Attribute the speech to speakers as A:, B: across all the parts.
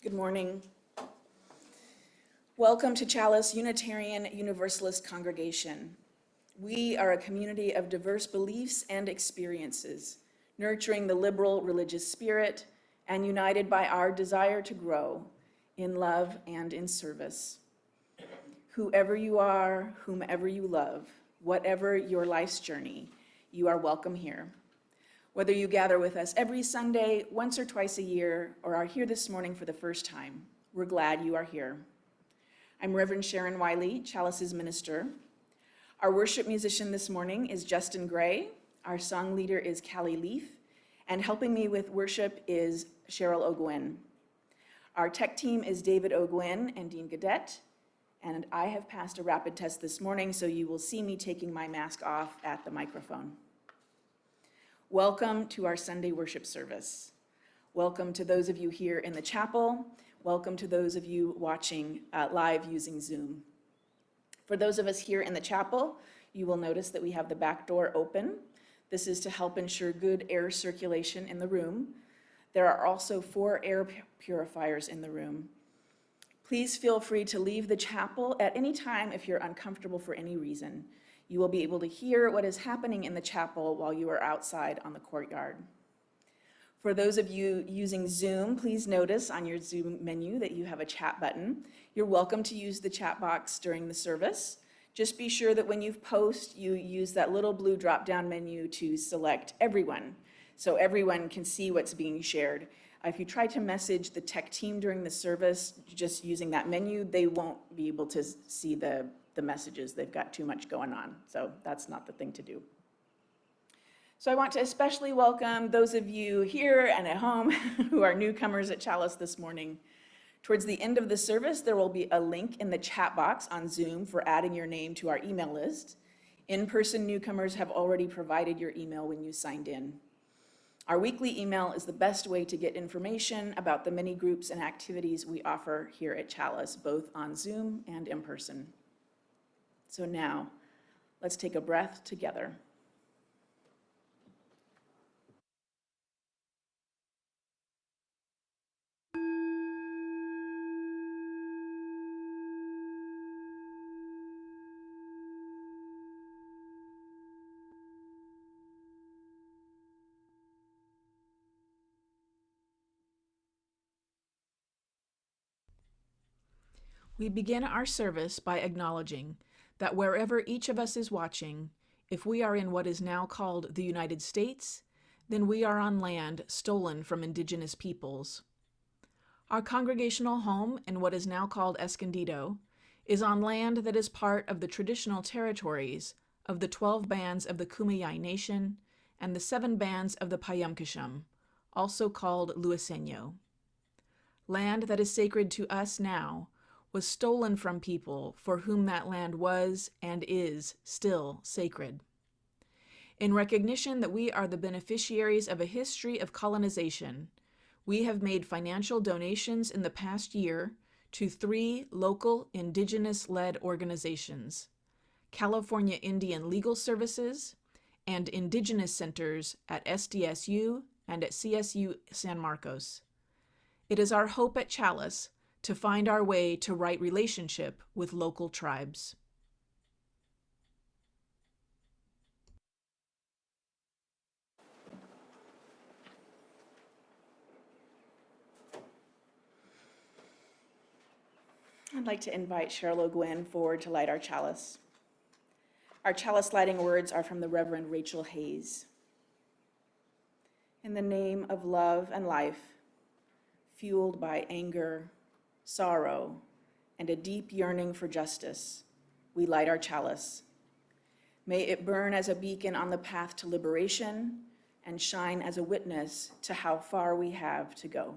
A: Good morning. Welcome to Chalice Unitarian Universalist Congregation. We are a community of diverse beliefs and experiences, nurturing the liberal religious spirit and united by our desire to grow in love and in service. Whoever you are, whomever you love, whatever your life's journey, you are welcome here. Whether you gather with us every Sunday, once or twice a year, or are here this morning for the first time, we're glad you are here. I'm Reverend Sharon Wiley, Chalice's minister. Our worship musician this morning is Justin Gray. Our song leader is Callie Leaf, and helping me with worship is Cheryl O'Gwen. Our tech team is David O'Gwen and Dean Gadet, and I have passed a rapid test this morning, so you will see me taking my mask off at the microphone. Welcome to our Sunday worship service. Welcome to those of you here in the chapel. Welcome to those of you watching live using Zoom. For those of us here in the chapel, you will notice that we have the back door open. This is to help ensure good air circulation in the room. There are also 4 air purifiers in the room. Please feel free to leave the chapel at any time if you're uncomfortable for any reason. You will be able to hear what is happening in the chapel while you are outside on the courtyard. For those of you using Zoom, please notice on your Zoom menu that you have a chat button. You're welcome to use the chat box during the service. Just be sure that when you post, you use that little blue drop-down menu to select everyone, so everyone can see what's being shared. If you try to message the tech team during the service, just using that menu, they won't be able to see the messages. They've got too much going on, so that's not the thing to do. So I want to especially welcome those of you here and at home who are newcomers at Chalice this morning. Towards the end of the service, there will be a link in the chat box on Zoom for adding your name to our email list. In-person newcomers have already provided your email when you signed in. Our weekly email is the best way to get information about the many groups and activities we offer here at Chalice, both on Zoom and in person. So now, let's take a breath together. We begin our service by acknowledging that wherever each of us is watching, if we are in what is now called the United States, then we are on land stolen from indigenous peoples. Our congregational home in what is now called Escondido is on land that is part of the traditional territories of the 12 bands of the Kumeyaay Nation and the 7 bands of the Payamkashum, also called Luiseno. Land that is sacred to us now was stolen from people for whom that land was and is still sacred. In recognition that we are the beneficiaries of a history of colonization, we have made financial donations in the past year to 3 local indigenous-led organizations: California Indian Legal Services and Indigenous Centers at SDSU and at CSU San Marcos. It is our hope at Chalice to find our way to right relationship with local tribes. I'd like to invite Cheryl O'Gwen forward to light our chalice. Our chalice lighting words are from the Reverend Rachel Hayes. In the name of love and life, fueled by anger, sorrow, and a deep yearning for justice, we light our chalice. May it burn as a beacon on the path to liberation and shine as a witness to how far we have to go.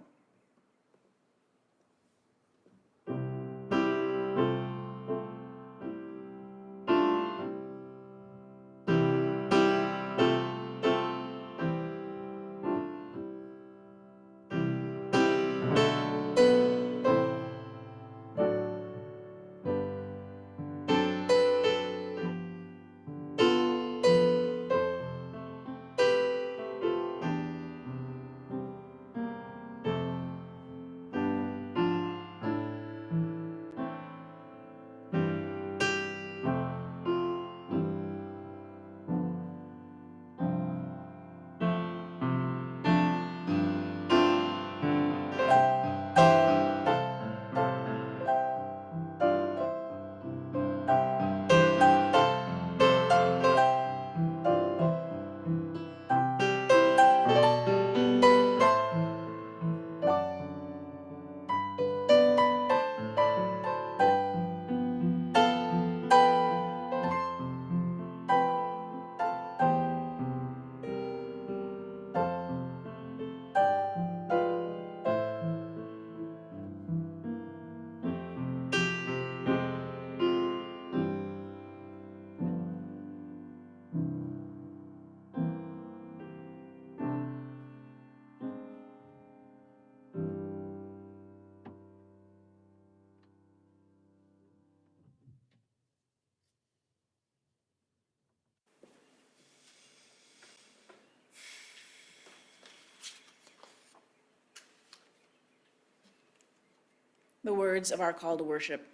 A: The words of our call to worship.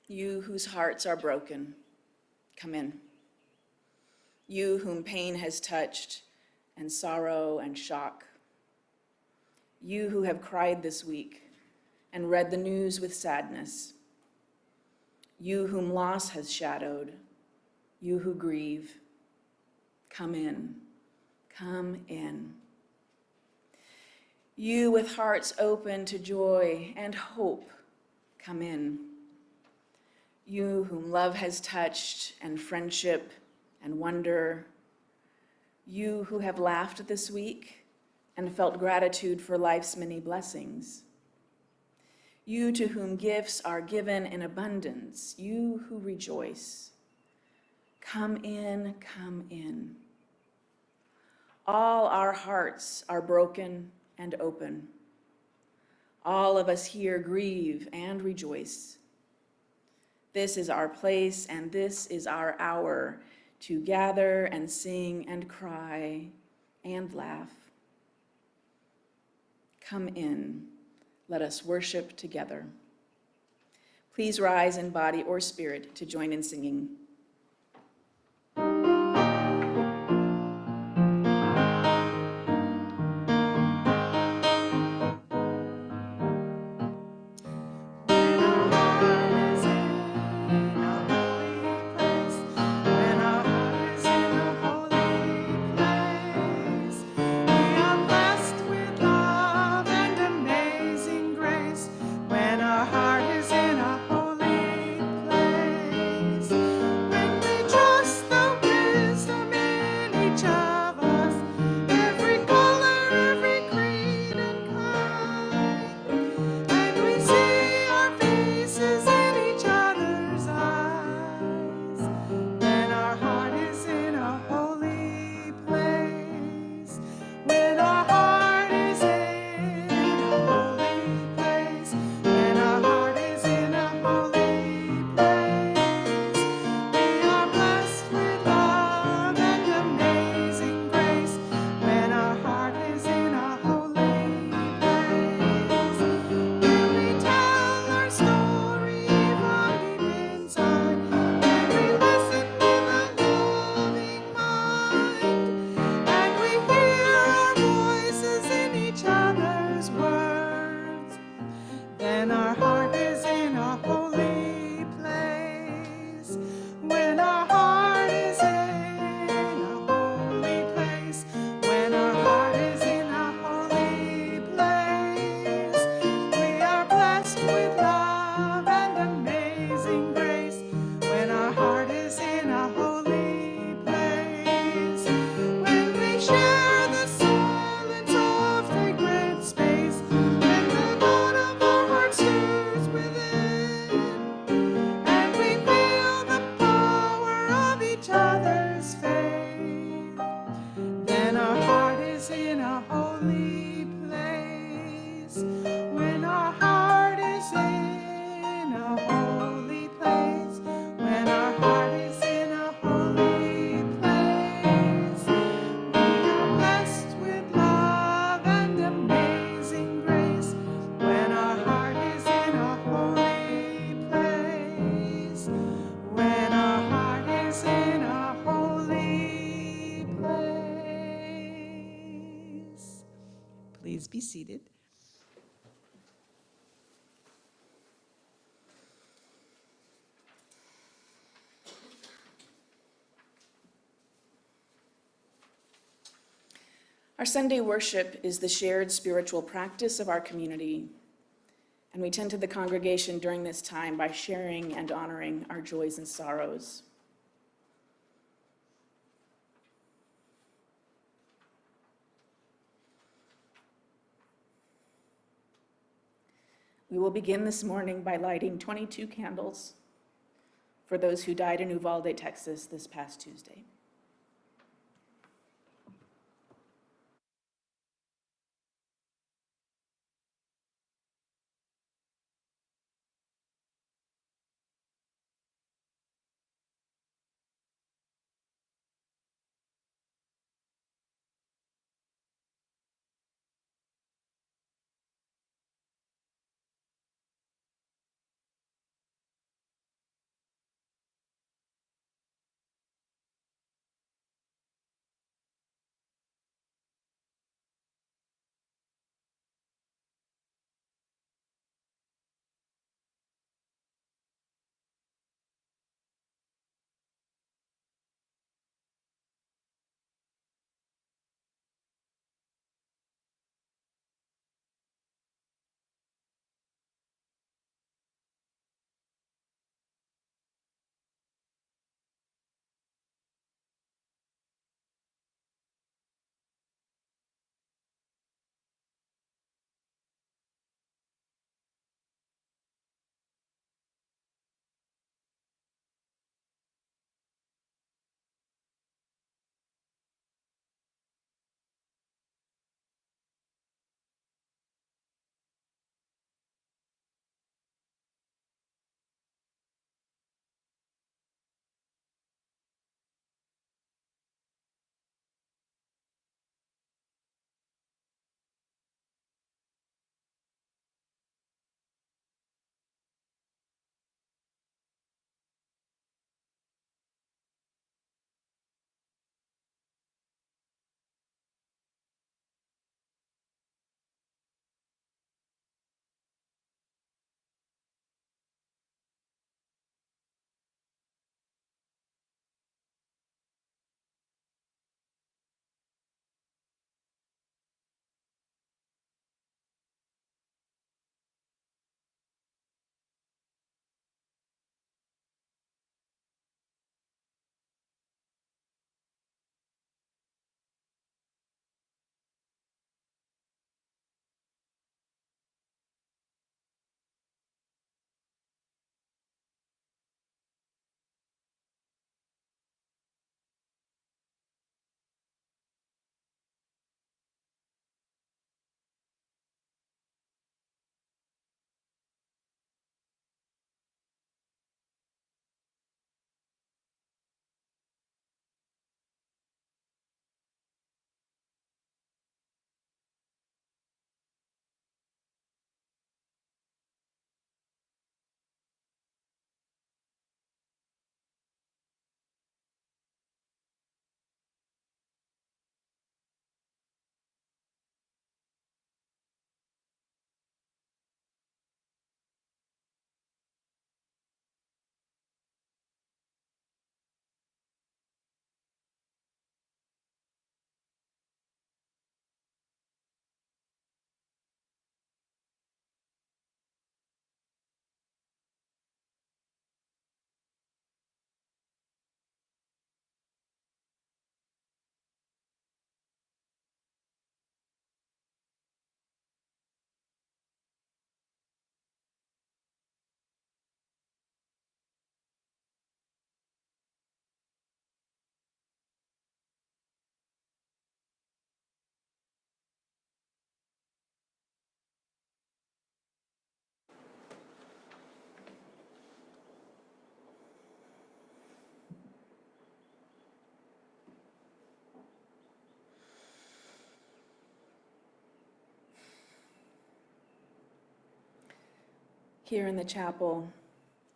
A: You whose hearts are broken, come in. You whom pain has touched, and sorrow and shock. You who have cried this week and read the news with sadness. You whom loss has shadowed, you who grieve, come in, come in. You with hearts open to joy and hope, come in. You whom love has touched and friendship and wonder. You who have laughed this week and felt gratitude for life's many blessings. You to whom gifts are given in abundance, you who rejoice. Come in, come in. All our hearts are broken and open. All of us here grieve and rejoice. This is our place and this is our hour to gather and sing and cry and laugh. Come in, let us worship together. Please rise in body or spirit to join in singing.
B: Please be seated.
A: Our Sunday worship is the shared spiritual practice of our community, and we tend to the congregation during this time by sharing and honoring our joys and sorrows. We will begin this morning by lighting 22 candles for those who died in Uvalde, Texas this past Tuesday. Here in the chapel,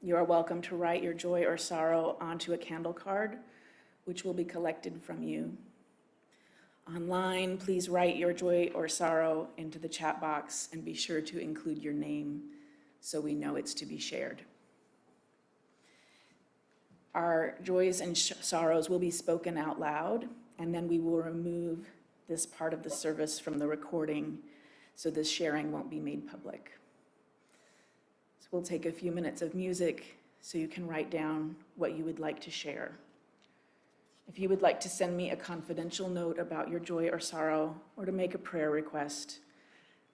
A: you are welcome to write your joy or sorrow onto a candle card, which will be collected from you. Online, please write your joy or sorrow into the chat box and be sure to include your name so we know it's to be shared. Our joys and sorrows will be spoken out loud, and then we will remove this part of the service from the recording so this sharing won't be made public. So we'll take a few minutes of music so you can write down what you would like to share. If you would like to send me a confidential note about your joy or sorrow, or to make a prayer request,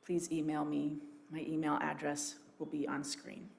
A: please email me. My email address will be on screen.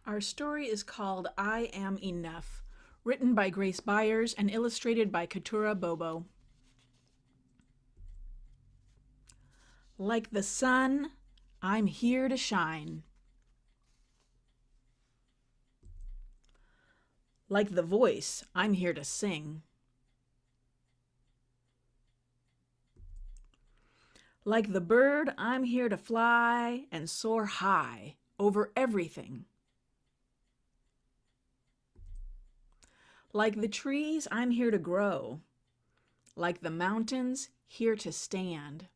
A: Our story is called I Am Enough, written by Grace Byers and illustrated by Katura Bobo. Like the sun, I'm here to shine. Like the voice, I'm here to sing.
B: Like the bird, I'm here to fly and soar high over everything. Like the trees, I'm here to grow. Like the mountains, here to stand.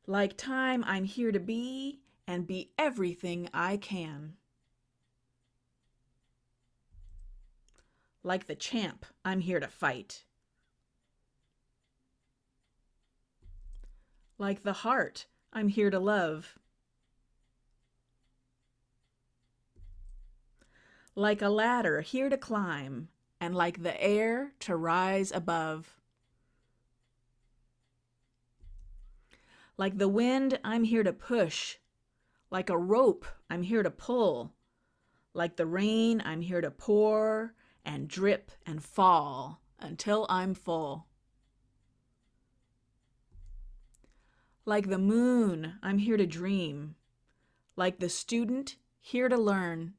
B: Like time, I'm here to be and be everything I can. Like the champ, I'm here to fight. Like the heart, I'm here to love. Like a ladder, here to climb, and like the air, to rise above. Like the wind, I'm here to push. Like a rope, I'm here to pull. Like the rain, I'm here to pour and drip and fall until I'm full. Like the moon, I'm here to dream. Like the student, here to learn.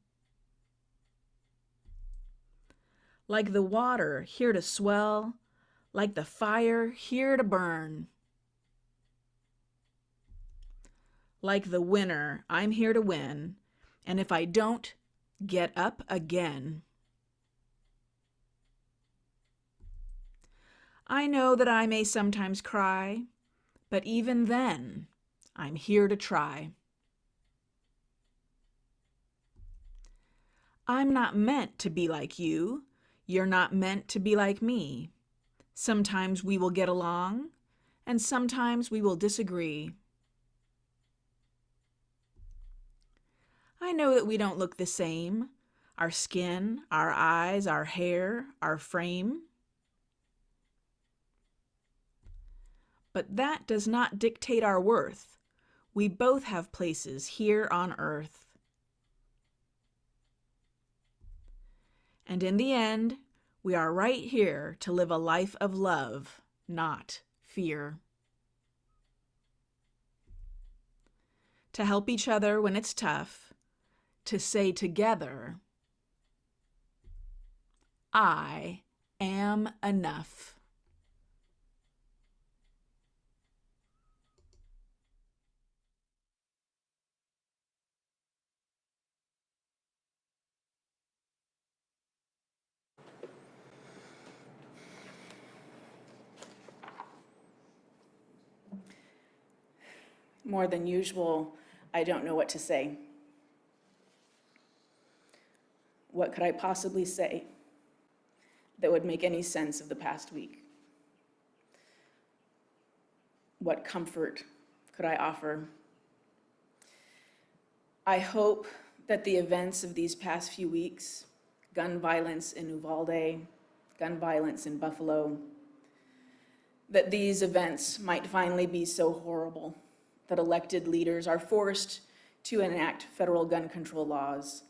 B: Like the water, here to swell. Like the fire, here to burn. Like the winner, I'm here to win. And if I don't, get up again. I know that I may sometimes cry, but even then, I'm here to try. I'm not meant to be like you. You're not meant to be like me. Sometimes we will get along, and sometimes we will disagree. I know that we don't look the same. Our skin, our eyes, our hair, our frame. But that does not dictate our worth. We both have places here on earth. And in the end, we are right here to live a life of love, not fear. To help each other when it's tough, to say together, I am enough.
A: More than usual, I don't know what to say. What could I possibly say that would make any sense of the past week? What comfort could I offer? I hope that the events of these past few weeks, gun violence in Uvalde, gun violence in Buffalo, that these events might finally be so horrible that elected leaders are forced to enact federal gun control laws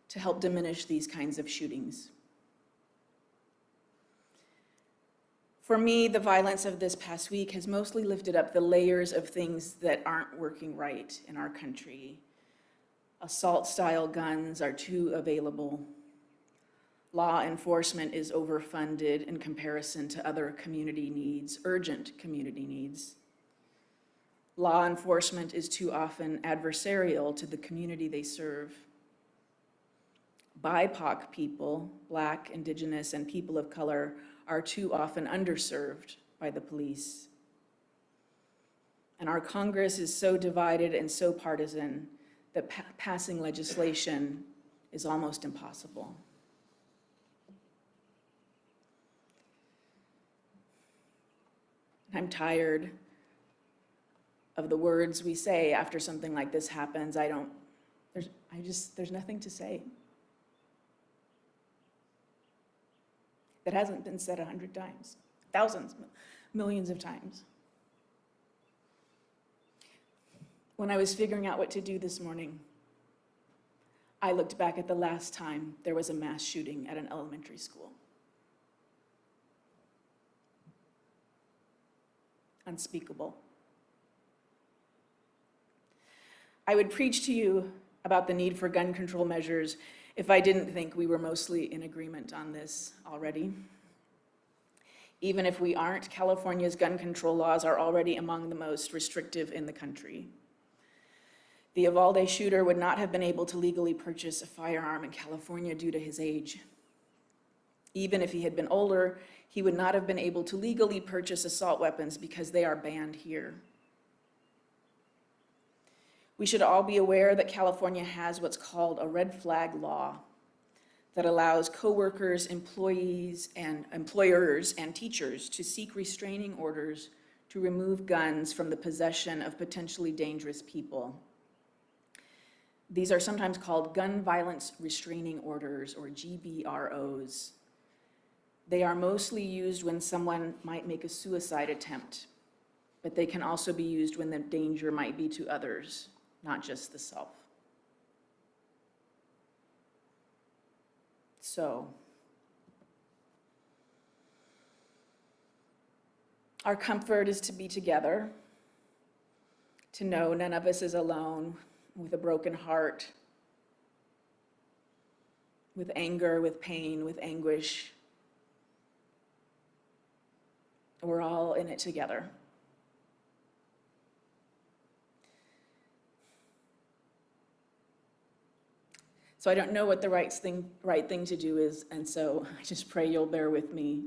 A: to help diminish these kinds of shootings. For me, the violence of this past week has mostly lifted up the layers of things that aren't working right in our country. Assault-style guns are too available. Law enforcement is overfunded in comparison to other community needs, urgent community needs. Law enforcement is too often adversarial to the community they serve. BIPOC people, Black, Indigenous, and people of color, are too often underserved by the police. And our Congress is so divided and so partisan that passing legislation is almost impossible. I'm tired of the words we say after something like this happens. There's nothing to say that hasn't been said 100 times, thousands, millions of times. When I was figuring out what to do this morning, I looked back at the last time there was a mass shooting at an elementary school. Unspeakable. I would preach to you about the need for gun control measures if I didn't think we were mostly in agreement on this already. Even if we aren't, California's gun control laws are already among the most restrictive in the country. The Uvalde shooter would not have been able to legally purchase a firearm in California due to his age. Even if he had been older, he would not have been able to legally purchase assault weapons because they are banned here. We should all be aware that California has what's called a red flag law that allows coworkers, employees, and employers and teachers to seek restraining orders to remove guns from the possession of potentially dangerous people. These are sometimes called gun violence restraining orders, or GVROs. They are mostly used when someone might make a suicide attempt, but they can also be used when the danger might be to others, not just the self. So, our comfort is to be together, to know none of us is alone with a broken heart, with anger, with pain, with anguish. We're all in it together. So I don't know what the right thing to do is, and so I just pray you'll bear with me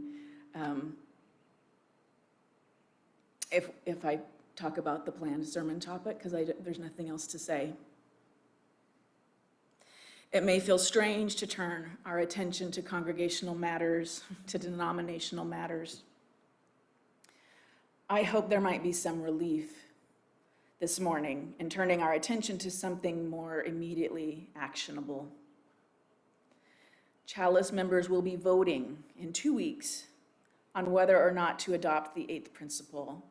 A: if I talk about the planned sermon topic, because there's nothing else to say. It may feel strange to turn our attention to congregational matters, to denominational matters. I hope there might be some relief this morning in turning our attention to something more immediately actionable. Chalice members will be voting in 2 weeks on whether or not to adopt the 8th principle.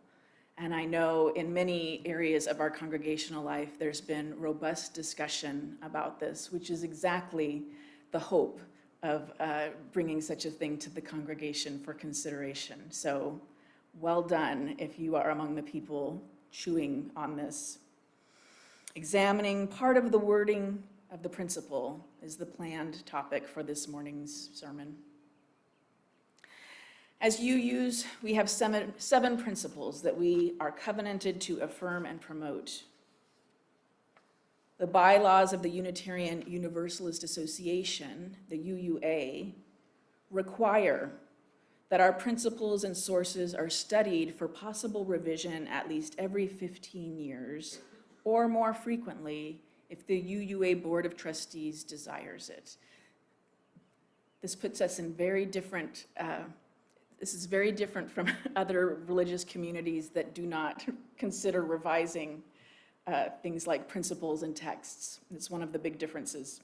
A: And I know in many areas of our congregational life, there's been robust discussion about this, which is exactly the hope of bringing such a thing to the congregation for consideration. So well done if you are among the people chewing on this. Examining part of the wording of the principle is the planned topic for this morning's sermon. As UUs, we have seven principles that we are covenanted to affirm and promote. The bylaws of the Unitarian Universalist Association, the UUA, require that our principles and sources are studied for possible revision at least every 15 years, or more frequently if the UUA Board of Trustees desires it. This puts us in very different, this is very different from other religious communities that do not consider revising things like principles and texts. It's one of the big differences.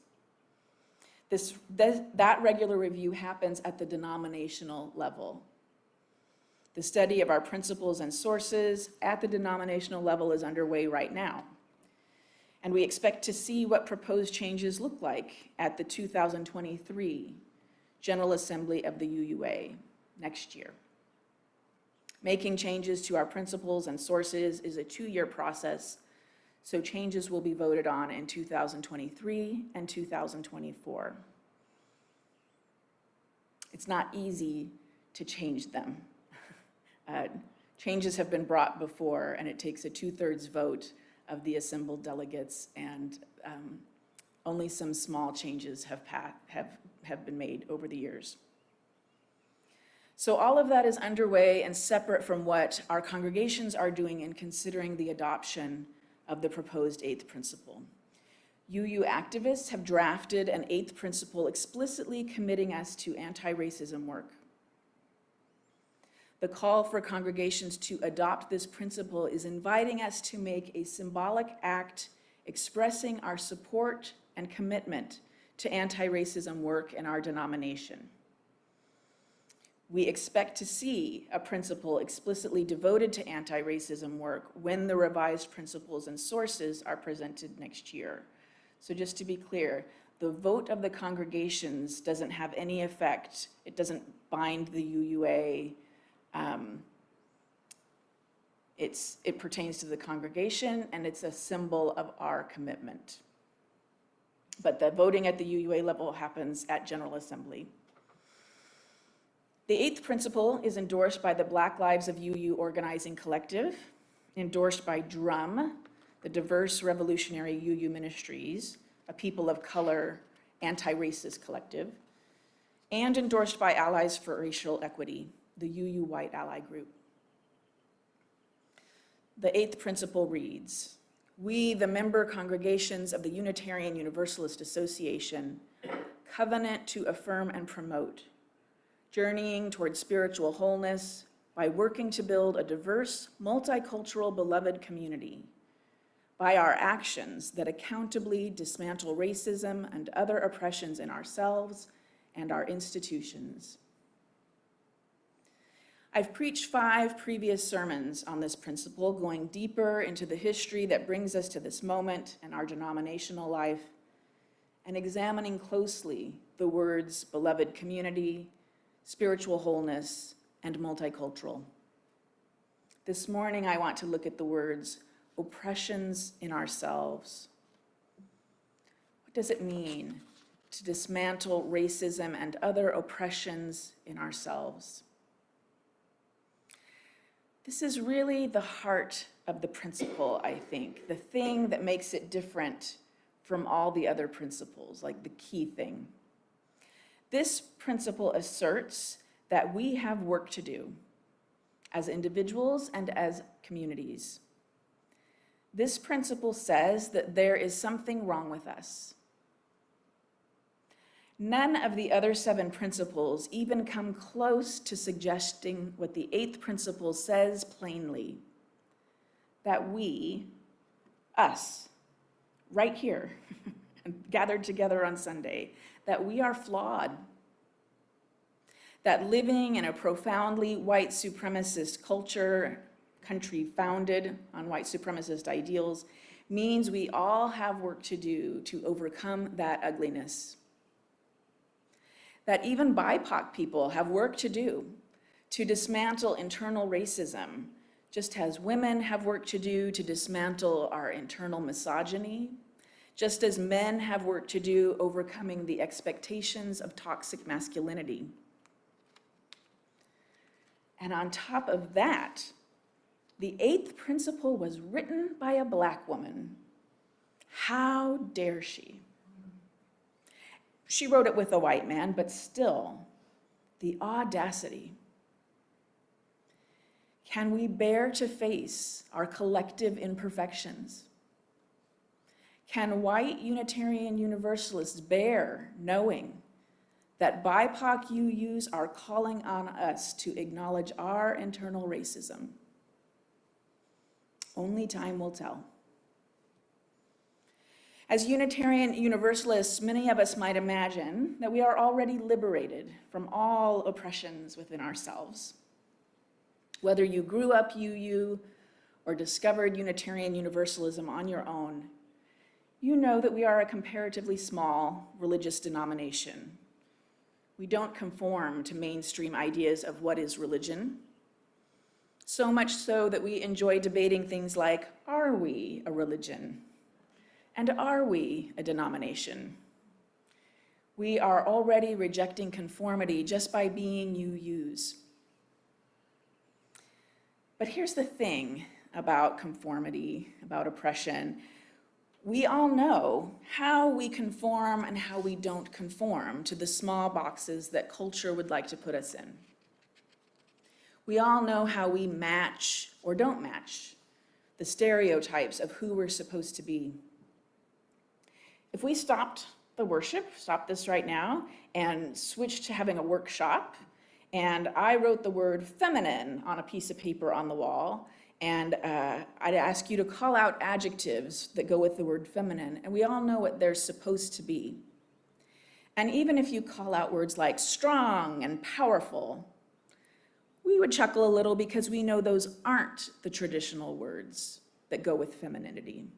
A: That regular review happens at the denominational level. The study of our principles and sources at the denominational level is underway right now. And we expect to see what proposed changes look like at the 2023 General Assembly of the UUA next year. Making changes to our principles and sources is a 2-year process, so changes will be voted on in 2023 and 2024. It's not easy to change them. Changes have been brought before, and it takes a 2/3 vote of the assembled delegates, and only some small changes have been made over the years. So all of that is underway and separate from what our congregations are doing in considering the adoption of the proposed 8th principle. UU activists have drafted an 8th principle explicitly committing us to anti-racism work. The call for congregations to adopt this principle is inviting us to make a symbolic act expressing our support and commitment to anti-racism work in our denomination. We expect to see a principle explicitly devoted to anti-racism work when the revised principles and sources are presented next year. So just to be clear, the vote of the congregations doesn't have any effect. It doesn't bind the UUA. It pertains to the congregation, and it's a symbol of our commitment. But the voting at the UUA level happens at General Assembly. The eighth principle is endorsed by the Black Lives of UU Organizing Collective, endorsed by DRUM, the Diverse Revolutionary UU Ministries, a people of color anti-racist collective, and endorsed by Allies for Racial Equity, the UU White Ally Group. The eighth principle reads, "We, the member congregations of the Unitarian Universalist Association, covenant to affirm and promote, journeying toward spiritual wholeness by working to build a diverse, multicultural, beloved community, by our actions that accountably dismantle racism and other oppressions in ourselves and our institutions." I've preached 5 previous sermons on this principle, going deeper into the history that brings us to this moment in our denominational life, and examining closely the words beloved community, spiritual wholeness, and multicultural. This morning, I want to look at the words oppressions in ourselves. What does it mean to dismantle racism and other oppressions in ourselves? This is really the heart of the principle, I think, the thing that makes it different from all the other principles, like the key thing. This principle asserts that we have work to do as individuals and as communities. This principle says that there is something wrong with us. None of the other 7 principles even come close to suggesting what the 8th principle says plainly, that we, us, right here, gathered together on Sunday, that we are flawed, that living in a profoundly white supremacist country founded on white supremacist ideals, means we all have work to do to overcome that ugliness. That even BIPOC people have work to do to dismantle internal racism, just as women have work to do to dismantle our internal misogyny, just as men have work to do overcoming the expectations of toxic masculinity. And on top of that, the 8th principle was written by a Black woman. How dare she? She wrote it with a white man, but still, the audacity. Can we bear to face our collective imperfections? Can white Unitarian Universalists bear knowing that BIPOC UUs are calling on us to acknowledge our internal racism? Only time will tell. As Unitarian Universalists, many of us might imagine that we are already liberated from all oppressions within ourselves. Whether you grew up UU or discovered Unitarian Universalism on your own, you know that we are a comparatively small religious denomination. We don't conform to mainstream ideas of what is religion, so much so that we enjoy debating things like, are we a religion? And are we a denomination? We are already rejecting conformity just by being UUs. But here's the thing about conformity, about oppression. We all know how we conform and how we don't conform to the small boxes that culture would like to put us in. We all know how we match or don't match the stereotypes of who we're supposed to be. If we stopped the worship, stop this right now, and switched to having a workshop, and I wrote the word feminine on a piece of paper on the wall, and I'd ask you to call out adjectives that go with the word feminine, and we all know what they're supposed to be. And even if you call out words like strong and powerful, we would chuckle a little because we know those aren't the traditional words that go with femininity.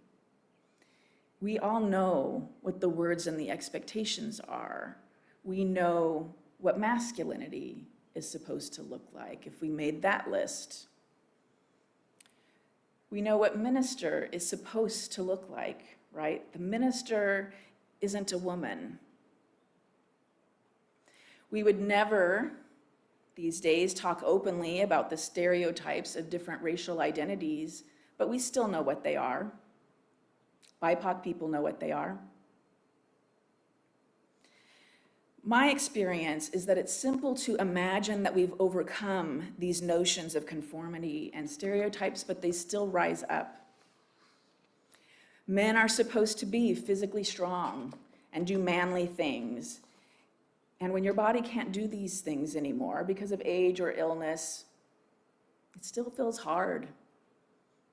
A: We all know what the words and the expectations are. We know what masculinity is supposed to look like if we made that list. We know what minister is supposed to look like, right? The minister isn't a woman. We would never, these days talk openly about the stereotypes of different racial identities, but we still know what they are. BIPOC people know what they are. My experience is that it's simple to imagine that we've overcome these notions of conformity and stereotypes, but they still rise up. Men are supposed to be physically strong and do manly things. And when your body can't do these things anymore because of age or illness, it still feels hard.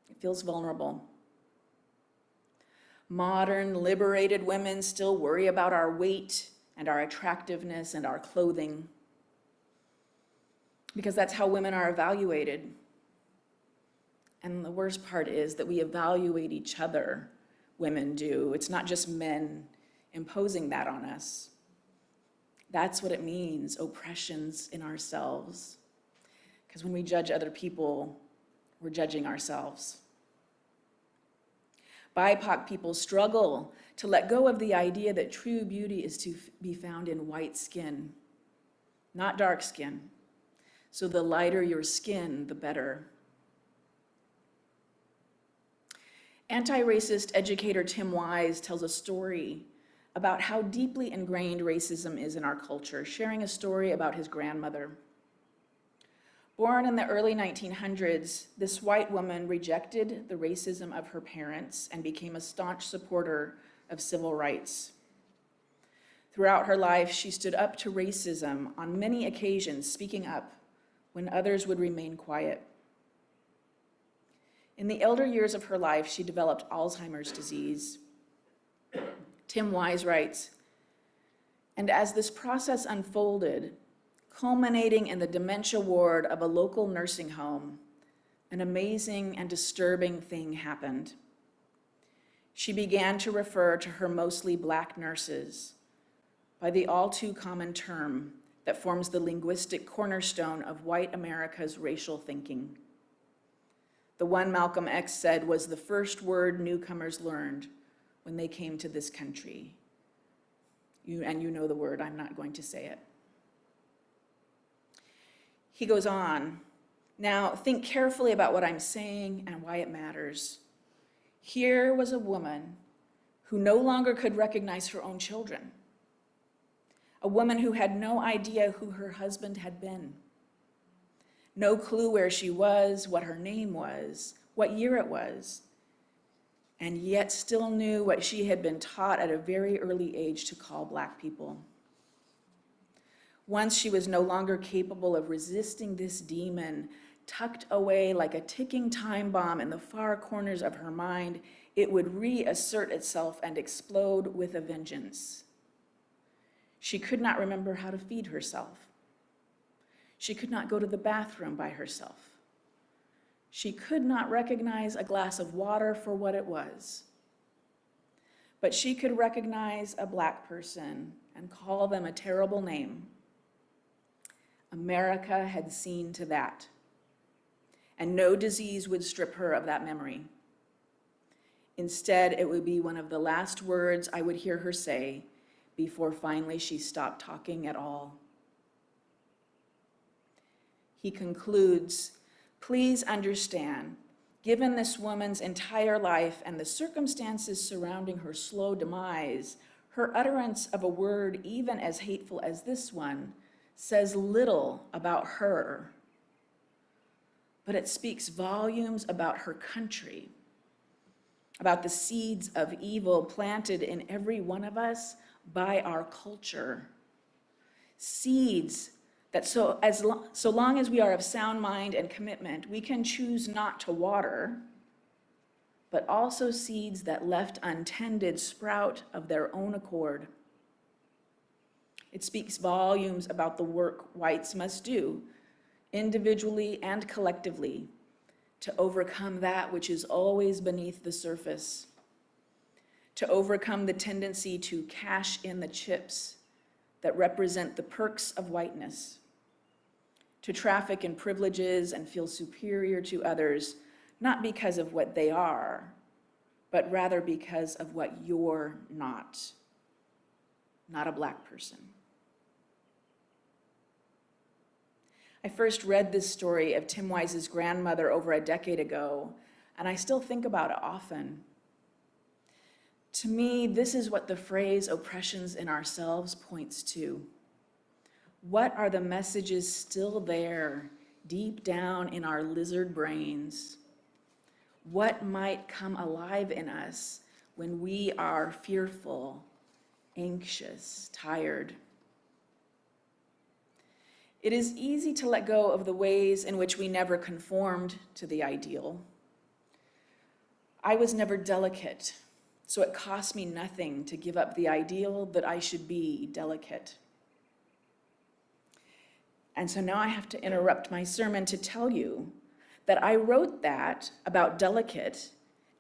A: It feels vulnerable. Modern, liberated women still worry about our weight and our attractiveness and our clothing, because that's how women are evaluated. And the worst part is that we evaluate each other, women do. It's not just men imposing that on us. That's what it means, oppressions in ourselves. Because when we judge other people, we're judging ourselves. BIPOC people struggle to let go of the idea that true beauty is to be found in white skin, not dark skin. So the lighter your skin, the better. Anti-racist educator Tim Wise tells a story about how deeply ingrained racism is in our culture, sharing a story about his grandmother. Born in the early 1900s, this white woman rejected the racism of her parents and became a staunch supporter of civil rights. Throughout her life, she stood up to racism on many occasions, speaking up when others would remain quiet. In the elder years of her life, she developed Alzheimer's disease. Tim Wise writes, "And as this process unfolded, culminating in the dementia ward of a local nursing home, an amazing and disturbing thing happened. She began to refer to her mostly Black nurses by the all too common term that forms the linguistic cornerstone of white America's racial thinking. The one Malcolm X said was the first word newcomers learned when they came to this country. You know the word, I'm not going to say it." He goes on, "Now think carefully about what I'm saying and why it matters. Here was a woman who no longer could recognize her own children, a woman who had no idea who her husband had been, no clue where she was, what her name was, what year it was, and yet still knew what she had been taught at a very early age to call Black people. Once she was no longer capable of resisting this demon, tucked away like a ticking time bomb in the far corners of her mind, it would reassert itself and explode with a vengeance. She could not remember how to feed herself. She could not go to the bathroom by herself. She could not recognize a glass of water for what it was. But she could recognize a Black person and call them a terrible name. America had seen to that, and no disease would strip her of that memory. Instead, it would be one of the last words I would hear her say before finally she stopped talking at all." He concludes, "Please understand, given this woman's entire life and the circumstances surrounding her slow demise, her utterance of a word even as hateful as this one says little about her, but it speaks volumes about her country, about the seeds of evil planted in every one of us by our culture. Seeds that so long as we are of sound mind and commitment, we can choose not to water, but also seeds that left untended sprout of their own accord. It speaks volumes about the work whites must do, individually and collectively, to overcome that which is always beneath the surface, to overcome the tendency to cash in the chips that represent the perks of whiteness, to traffic in privileges and feel superior to others, not because of what they are, but rather because of what you're not a Black person." I first read this story of Tim Wise's grandmother over a decade ago, and I still think about it often. To me, this is what the phrase oppressions in ourselves points to. What are the messages still there, deep down in our lizard brains? What might come alive in us when we are fearful, anxious, tired? It is easy to let go of the ways in which we never conformed to the ideal. I was never delicate, so it cost me nothing to give up the ideal that I should be delicate. And so now I have to interrupt my sermon to tell you that I wrote that about delicate,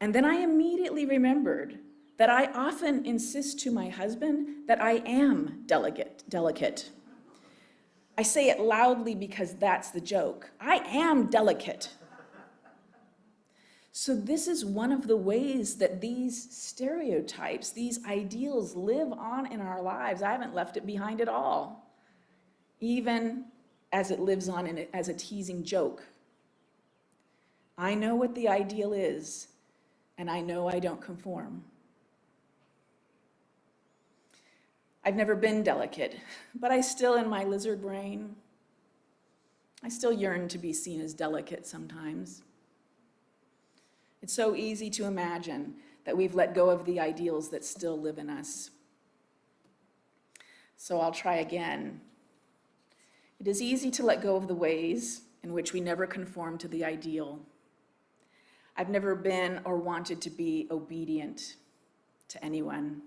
A: and then I immediately remembered that I often insist to my husband that I am delicate. I say it loudly because that's the joke. I am delicate. So this is one of the ways that these stereotypes, these ideals live on in our lives. I haven't left it behind at all, even as it lives on as a teasing joke. I know what the ideal is, and I know I don't conform. I've never been delicate, but I still, in my lizard brain, I still yearn to be seen as delicate sometimes. It's so easy to imagine that we've let go of the ideals that still live in us. So I'll try again. It is easy to let go of the ways in which we never conform to the ideal. I've never been or wanted to be obedient to anyone.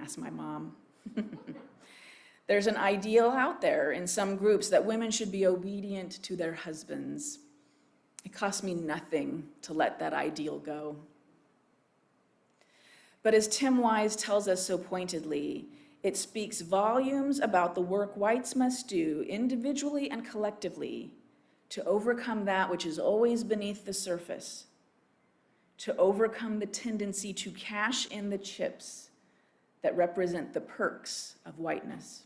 A: Ask my mom. There's an ideal out there in some groups that women should be obedient to their husbands. It cost me nothing to let that ideal go. But as Tim Wise tells us so pointedly, it speaks volumes about the work whites must do individually and collectively to overcome that which is always beneath the surface, to overcome the tendency to cash in the chips that represent the perks of whiteness.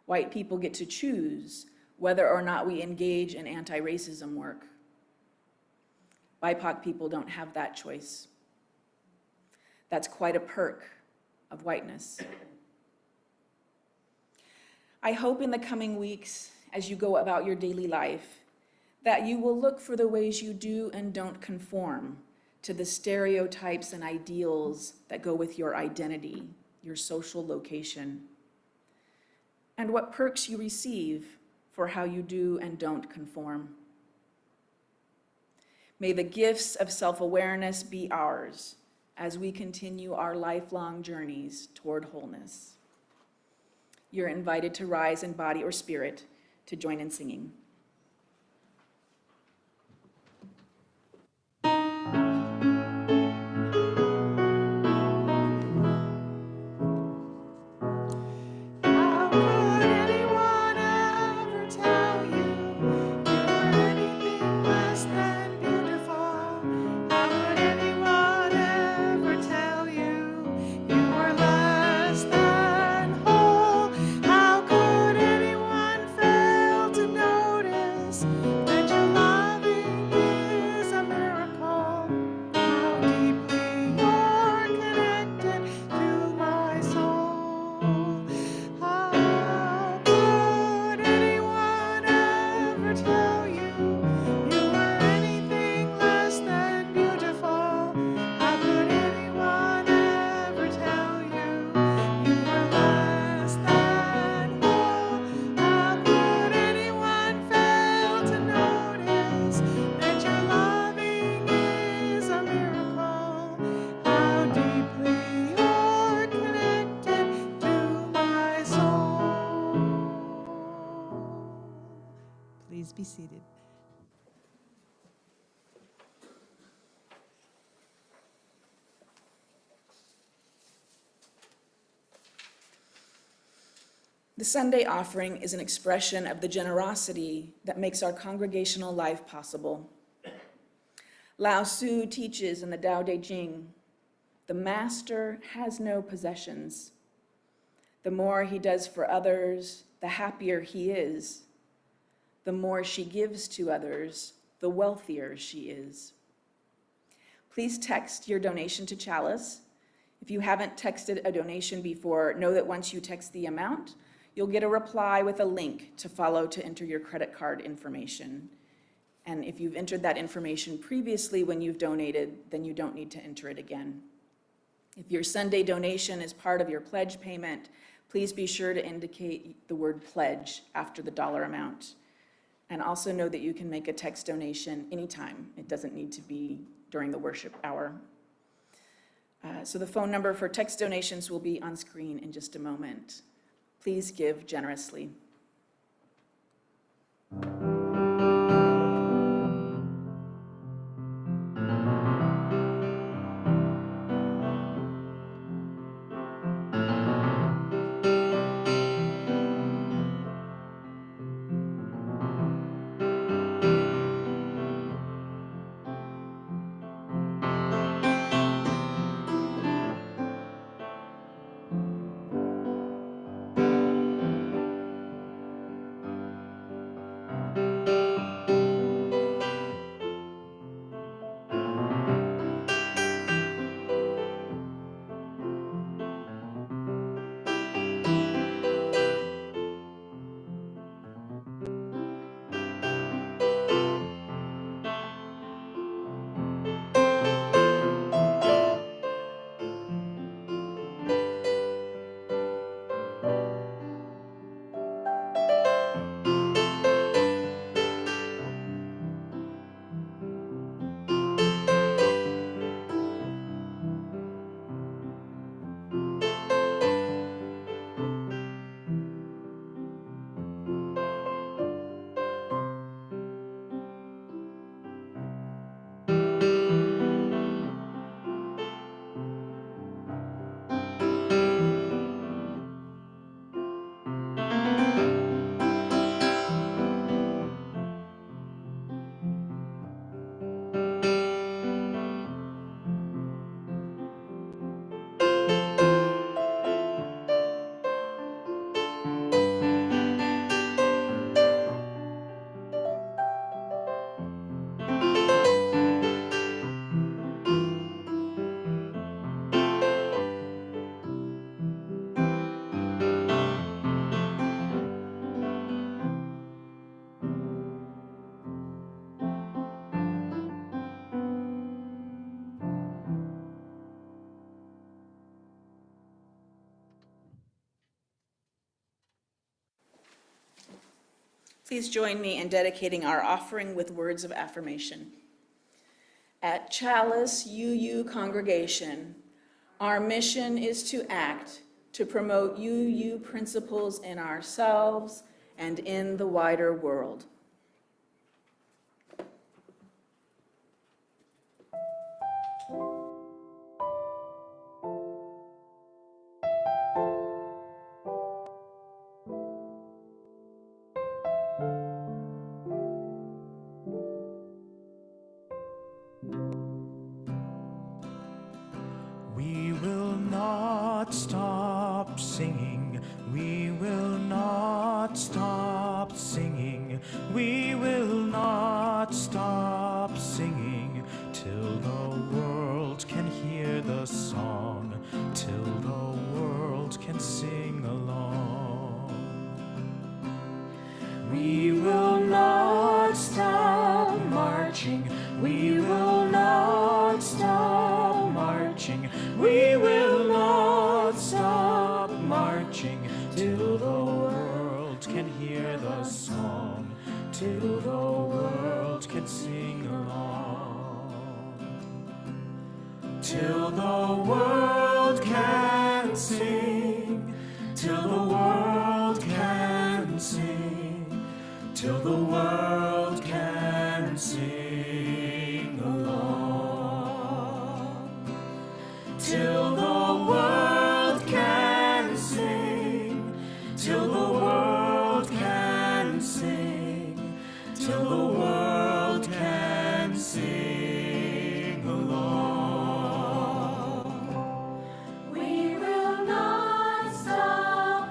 A: White people get to choose whether or not we engage in anti-racism work. BIPOC people don't have that choice. That's quite a perk of whiteness. I hope in the coming weeks, as you go about your daily life, that you will look for the ways you do and don't conform to the stereotypes and ideals that go with your identity, your social location, and what perks you receive for how you do and don't conform. May the gifts of self-awareness be ours as we continue our lifelong journeys toward wholeness. You're invited to rise in body or spirit to join in singing.
B: Please be seated.
A: The Sunday offering is an expression of the generosity that makes our congregational life possible. Lao Tzu teaches in the Tao Te Ching, the master has no possessions. The more he does for others, the happier he is. The more she gives to others, the wealthier she is. Please text your donation to Chalice. If you haven't texted a donation before, know that once you text the amount, you'll get a reply with a link to follow to enter your credit card information. And if you've entered that information previously when you've donated, then you don't need to enter it again. If your Sunday donation is part of your pledge payment, please be sure to indicate the word pledge after the dollar amount. And also know that you can make a text donation anytime. It doesn't need to be during the worship hour. So the phone number for text donations will be on screen in just a moment. Please give generously. Please join me in dedicating our offering with words of affirmation. At Chalice UU Congregation, our mission is to act to promote UU principles in ourselves and in the wider world.
C: We will not stop singing. We will not stop singing. We will not stop singing till the world can hear the song, till the world can sing along. We will not stop marching. We will not stop marching. We will not stop marching till the world can hear the song, till the world can sing along. Till the world can sing, till the world can sing, till the world can sing along. Till the world can sing, till the world can sing, till the world can sing along.
D: We will not stop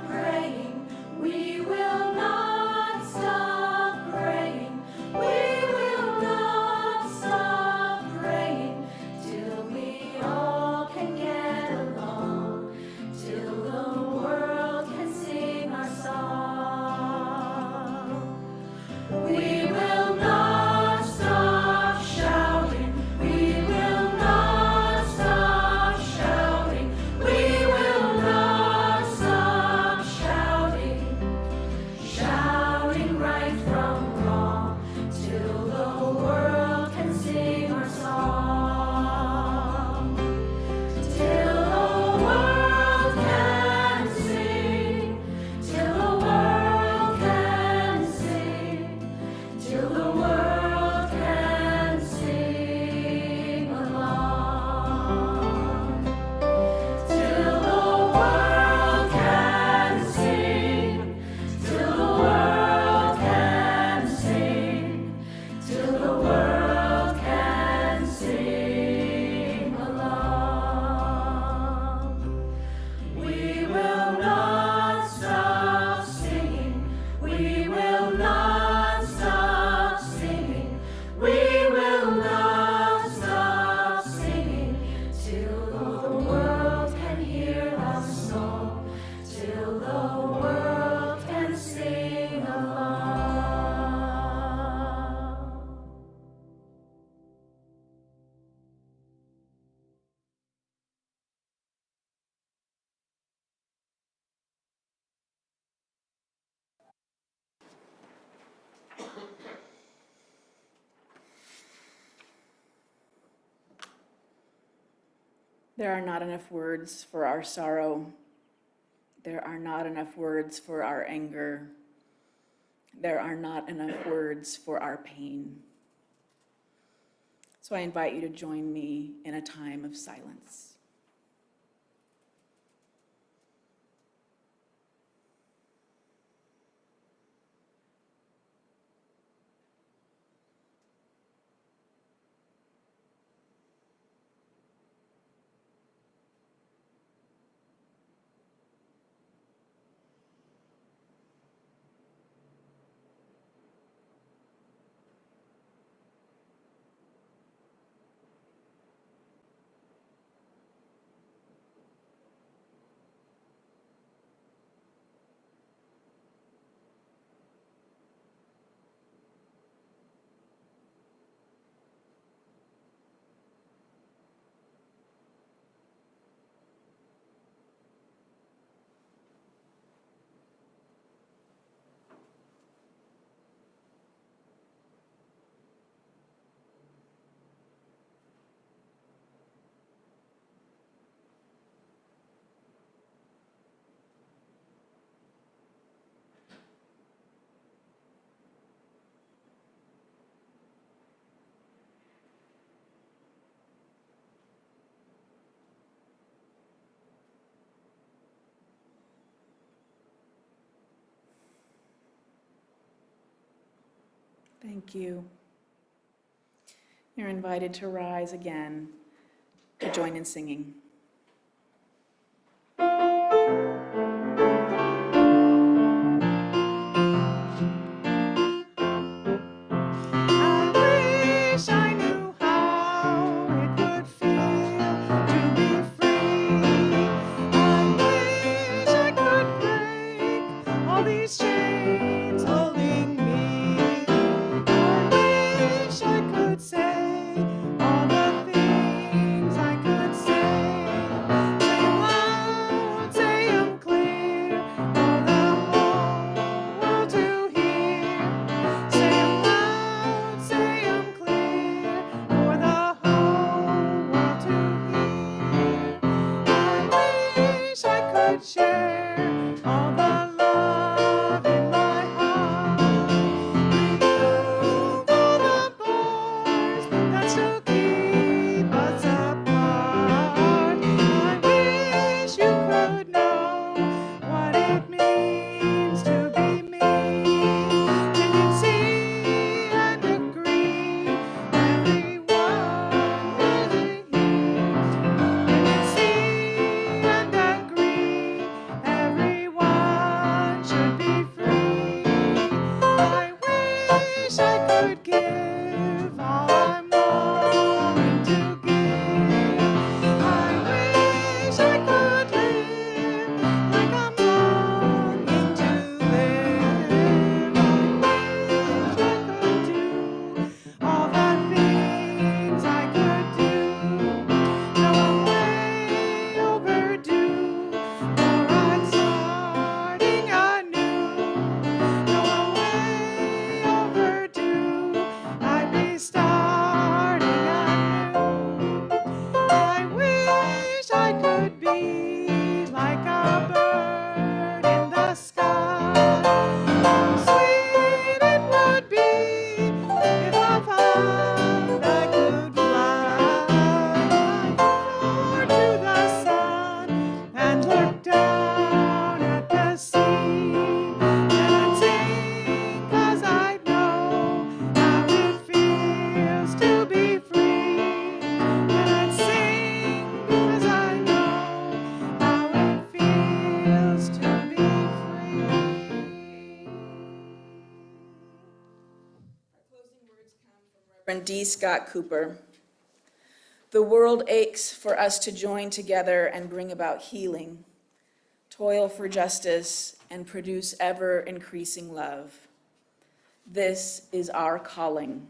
A: There are not enough words for our sorrow. There are not enough words for our anger. There are not enough words for our pain. So I invite you to join me in a time of silence. Thank you. You're invited to rise again to join in singing.
C: I wish I knew how it would feel to be free. I wish I could break all these chains holding me. I wish I could say all the things I could say. Say 'em loud, say 'em clear for the whole world to hear. Say 'em loud, say 'em clear for the whole world to hear. I wish I could share all the love in my heart. Remove all the bars that still keep us apart. I wish you could know what it means to be me. Can you see and agree? Everyone really Can you see and agree? Everyone should be free. I wish I could give all I'm wanting to give. I wish I could live like I'm longing to live. I wish I could do all the things I could do. No, I'm way overdue, for I'm starting anew. No, I'm way overdue, I'd be starting anew. I wish I could be like a bird in the sky. How sweet it would be if I found I could fly soar to the sun and look down at the sea. And I'd sing 'cause I know how it feels to be free. And I'd sing 'cause I know how it feels to be free.
A: Reverend D. Scott Cooper. The world aches for us to join together and bring about healing, toil for justice, and produce ever-increasing love. This is our calling.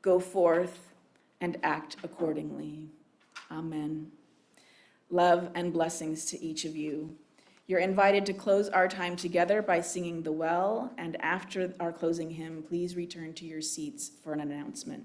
A: Go forth and act accordingly. Amen. Love and blessings to each of you. You're invited to close our time together by singing the well, and after our closing hymn, please return to your seats for an announcement.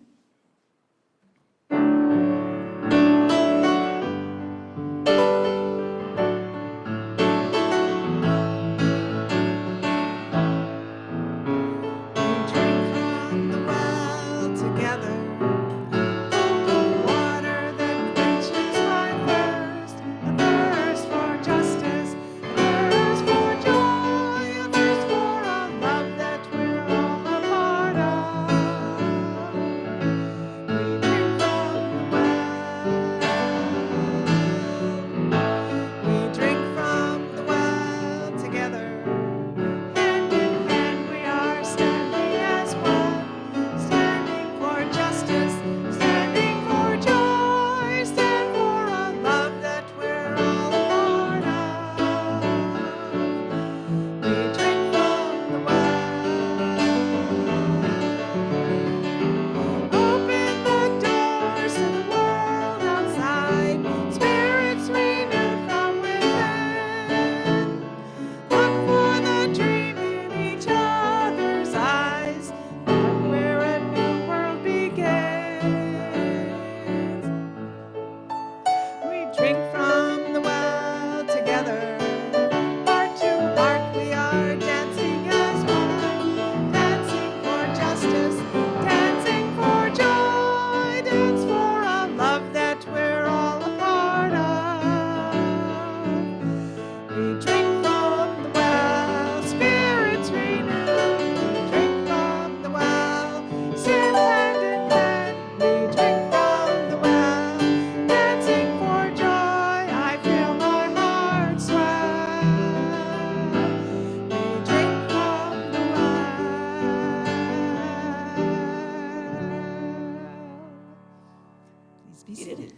C: Please be
A: seated.
C: seated.